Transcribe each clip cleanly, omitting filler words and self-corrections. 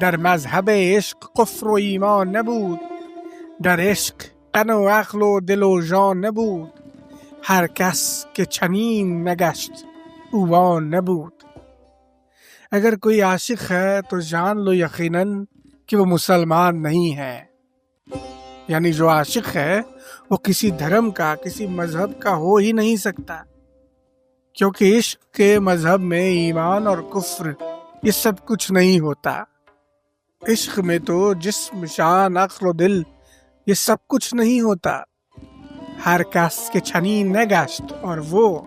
در مذهب عشق کفر و ایمان نبود. در عشق تن و عقل و دل و جان نبود. هر کس که چنین نگشت او آن نبود. اگر کوئی عاشق ہے تو جان لو یقیناً کہ وہ مسلمان نہیں ہے۔ یعنی جو عاشق ہے وہ کسی دھرم کا، کسی مذہب کا ہو ہی نہیں سکتا، کیونکہ عشق کے مذہب میں ایمان اور کفر یہ سب کچھ نہیں ہوتا۔ عشق میں تو جسم، شان، عقل و دل یہ سب کچھ نہیں ہوتا۔ ہر کس کے چھنین نگشت، اور وہ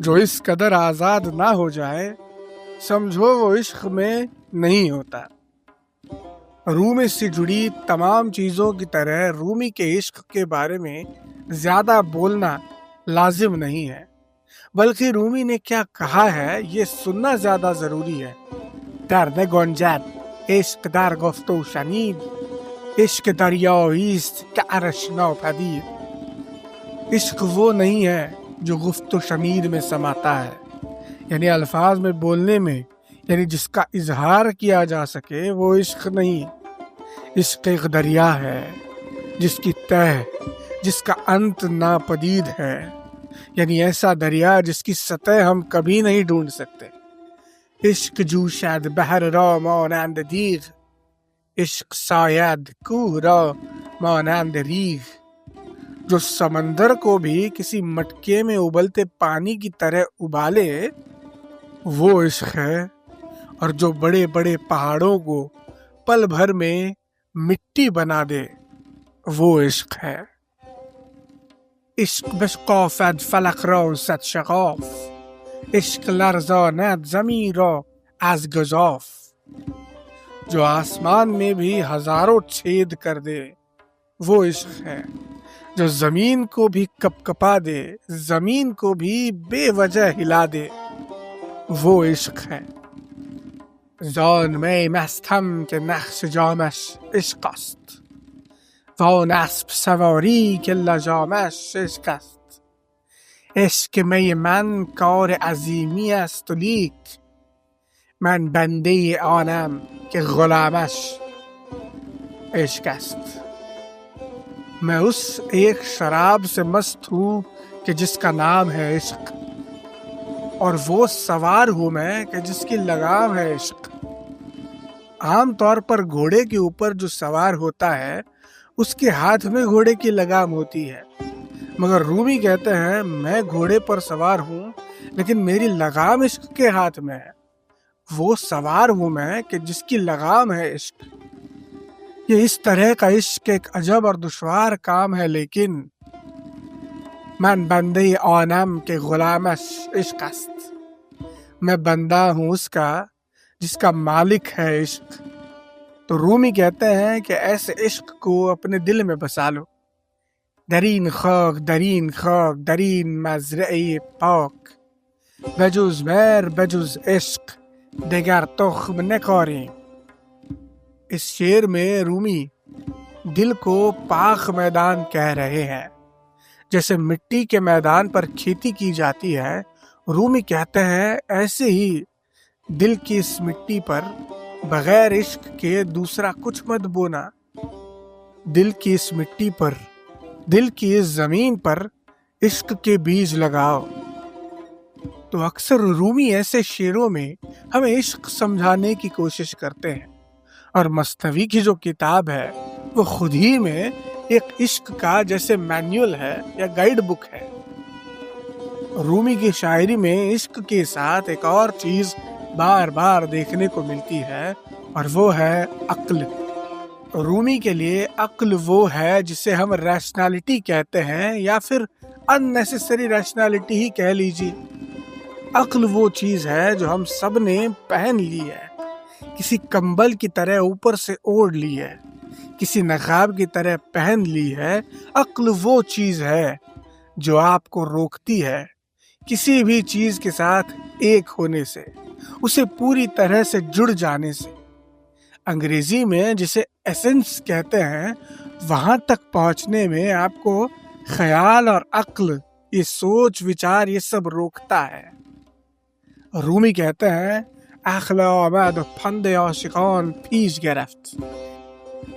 جو اس قدر آزاد نہ ہو جائے سمجھو وہ عشق میں نہیں ہوتا۔ رومی سے جڑی تمام چیزوں کی طرح رومی کے عشق کے بارے میں زیادہ بولنا لازم نہیں ہے، بلکہ رومی نے کیا کہا ہے یہ سننا زیادہ ضروری ہے۔ در نگنجد عشق در گفت و شنید، عشق دریایی است که عرش ناپدید۔ عشق وہ نہیں ہے جو گفت و شنید میں سماتا ہے، یعنی الفاظ میں بولنے میں، یعنی جس کا اظہار کیا جا سکے وہ عشق نہیں۔ عشق ایک دریا ہے جس کی تہ، جس کا انت ناپدید ہے، یعنی ایسا دریا جس کی سطح ہم کبھی نہیں ڈھونڈ سکتے۔ عشق جوشد بحر را مانند دیغ، عشق ساید کوه را مانند ریگ۔ جو سمندر کو بھی کسی مٹکے میں ابلتے پانی کی طرح ابالے وہ عشق ہے، اور جو بڑے بڑے پہاڑوں کو پل بھر میں مٹی بنا دے وہ عشق ہے۔ عشق بشکافد فلک را صد شغاف، عشق لرزاند زمین را از گزاف۔ جو آسمان میں بھی ہزاروں چھید کر دے وہ عشق ہے، جو زمین کو بھی کپ کپا دے، زمین کو بھی بے وجہ ہلا دے وہ عشق ہے۔ زان می مستم که نقش جامش عشق است، وان اسب سواری که لجامش عشق است۔ عشق می من کار عظیمی است و لیک، من بنده آنم که غلامش عشق است۔ میں اس ایک شراب سے مست ہوں کہ جس کا نام ہے عشق، اور وہ سوار ہوں میں کہ جس کی لگام ہے عشق۔ عام طور پر گھوڑے کے اوپر جو سوار ہوتا ہے اس کے ہاتھ میں گھوڑے کی لگام ہوتی ہے، مگر رومی کہتے ہیں میں گھوڑے پر سوار ہوں لیکن میری لگام عشق کے ہاتھ میں ہے۔ وہ سوار ہوں میں کہ جس کی لگام ہے عشق۔ یہ اس طرح کا عشق ایک عجب اور دشوار کام ہے، لیکن من بندے آنم کے غلامش عشق است، میں بندہ ہوں اس کا جس کا مالک ہے عشق۔ تو رومی کہتے ہیں کہ ایسے عشق کو اپنے دل میں بسا لو۔ درین خاک درین خاک درین مزرعه پاک، بجز مهر بجز عشق دگر تخم نکاریم۔ اس شعر میں رومی دل کو پاک میدان کہہ رہے ہیں۔ جیسے مٹی کے میدان پر کھیتی کی جاتی ہے، رومی کہتے ہیں ایسے ہی دل کی اس مٹی پر بغیر عشق کے دوسرا کچھ مت بونا۔ دل کی اس مٹی پر، دل کی اس زمین پر عشق کے بیج لگاؤ۔ تو اکثر رومی ایسے شعروں میں ہمیں عشق سمجھانے کی کوشش کرتے ہیں، اور مثنوی کی جو کتاب ہے وہ خود ہی میں ایک عشق کا جیسے مینیول ہے یا گائیڈ بک ہے۔ رومی کی شاعری میں عشق کے ساتھ ایک اور چیز بار بار دیکھنے کو ملتی ہے، اور وہ ہے عقل۔ رومی کے لیے عقل وہ ہے جسے ہم ریشنالٹی کہتے ہیں، یا پھر ان نیسیسری ریشنالٹی ہی کہہ لیجیے۔ عقل وہ چیز ہے جو ہم سب نے پہن لی ہے، کسی کمبل کی طرح اوپر سے اوڑھ لی ہے، کسی نقاب کی طرح پہن لی ہے۔ عقل وہ چیز ہے جو آپ کو روکتی ہے کسی بھی چیز کے ساتھ ایک ہونے سے، اسے پوری طرح سے جڑ جانے سے۔ انگریزی میں جسے ایسنس کہتے ہیں، وہاں تک پہنچنے میں آپ کو خیال اور عقل، یہ سوچ وچار، یہ سب روکتا ہے۔ رومی کہتے ہیں عقل آمد و پند عاشقان پیش گرفت،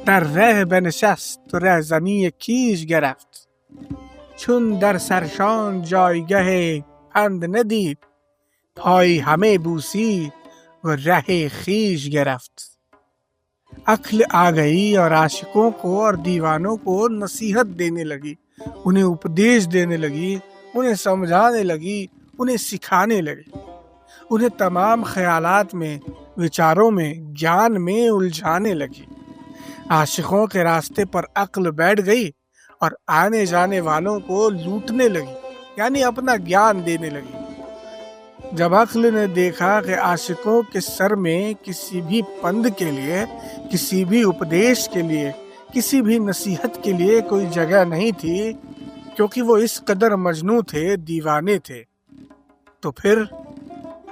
در ره بنشست و رهزنی کیش گرفت، چون در سرشان جایگه پند ندید، پای همه بوسید و ره خیش گرفت۔ عقل آ گئی اور عاشقوں کو اور دیوانوں کو نصیحت دینے لگی، انہیں اپدیش دینے لگی، انہیں سمجھانے لگی، انہیں سکھانے لگی، انہیں تمام خیالات میں، وچاروں میں، گیان میں الجھانے لگی۔ عاشقوں کے راستے پر عقل بیٹھ گئی اور آنے جانے والوں کو لوٹنے لگی، یعنی اپنا گیان دینے لگی۔ جب عقل نے دیکھا کہ عاشقوں کے سر میں کسی بھی پند کے لیے، کسی بھی اپدیش کے لیے، کسی بھی نصیحت کے لیے کوئی جگہ نہیں تھی، کیونکہ وہ اس قدر مجنوں تھے، دیوانے تھے، تو پھر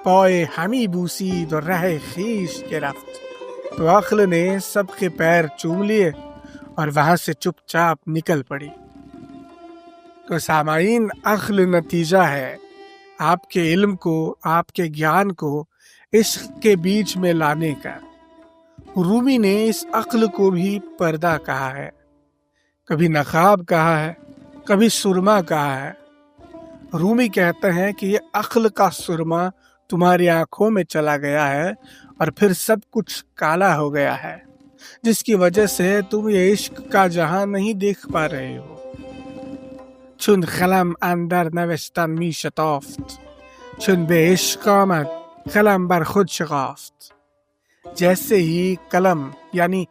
پائے ہمی بوسید اور رہ خیش کے رفت، تو عقل نے سب کے پیر چوم لیے اور وہاں سے چپ چاپ نکل پڑی۔ تو سامعین، عقل نتیجہ ہے آپ کے علم کو، آپ کے گیان کو عشق کے بیچ میں لانے کا۔ رومی نے اس عقل کو بھی پردہ کہا ہے، کبھی نقاب کہا ہے، کبھی سرما کہا ہے۔ رومی کہتے ہیں کہ یہ عقل کا سرما تمہاری آنکھوں میں چلا گیا ہے اور پھر سب کچھ کالا ہو گیا ہے، جس کی وجہ سے تم یہ عشق کا جہاں نہیں دیکھ پا رہے ہو۔ چون قلم اندر نوشتن می شتافت، چون به عشق آمد قلم بر خود شکافت۔ جیسے ہی قلم یعنی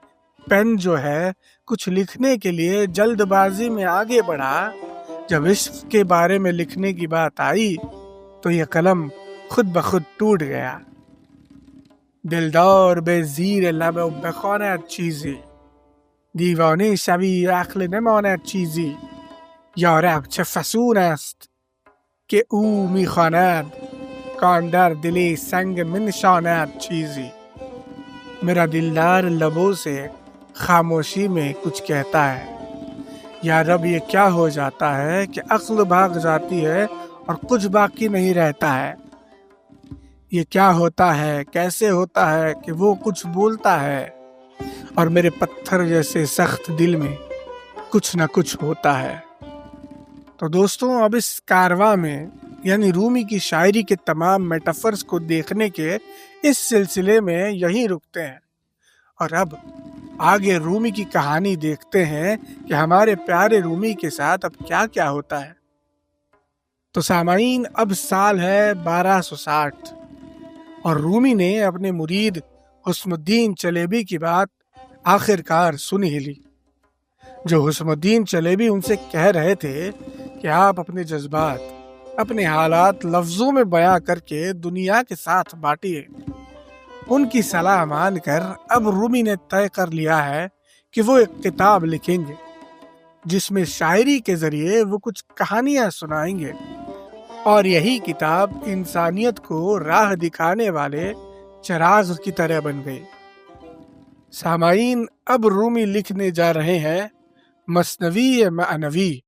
پین جو ہے کچھ لکھنے کے لیے جلد بازی میں آگے بڑھا، جب عشق کے بارے میں لکھنے کی بات آئی تو یہ قلم خود بخود ٹوٹ گیا۔ دلدار به زیر لب بخواند چیزی، دیوانه شوی عقل نماند چیزی. یارب چه فسون است که او میخواند، کان در دل سنگ منشاند چیزی. میرا دلدار لبوں سے خاموشی میں کچھ کہتا ہے، یا رب یہ کیا ہو جاتا ہے کہ عقل بھاگ جاتی ہے اور کچھ باقی نہیں رہتا ہے۔ یہ کیا ہوتا ہے، کیسے ہوتا ہے کہ وہ کچھ بولتا ہے اور میرے پتھر جیسے سخت دل میں کچھ نہ کچھ ہوتا ہے۔ تو دوستوں، اب اس کارواں میں یعنی رومی کی شاعری کے تمام میٹافرز کو دیکھنے کے اس سلسلے میں یہیں رکتے ہیں، اور اب آگے رومی کی کہانی دیکھتے ہیں کہ ہمارے پیارے رومی کے ساتھ اب کیا کیا ہوتا ہے۔ تو سامعین، اب سال ہے 1260 اور رومی نے اپنے مرید حسن الدین چلیبی کی بات آخر کار سن ہی لی۔ جو حسن الدین چلیبی ان سے کہہ رہے تھے کہ آپ اپنے جذبات، اپنے حالات لفظوں میں بیاں کر کے دنیا کے ساتھ بانٹیے، ان کی صلاح مان کر اب رومی نے طے کر لیا ہے کہ وہ ایک کتاب لکھیں گے جس میں شاعری کے ذریعے وہ کچھ کہانیاں سنائیں گے، اور یہی کتاب انسانیت کو راہ دکھانے والے چراغ کی طرح بن گئی۔ سامعین، اب رومی لکھنے جا رہے ہیں مثنوی معنوی،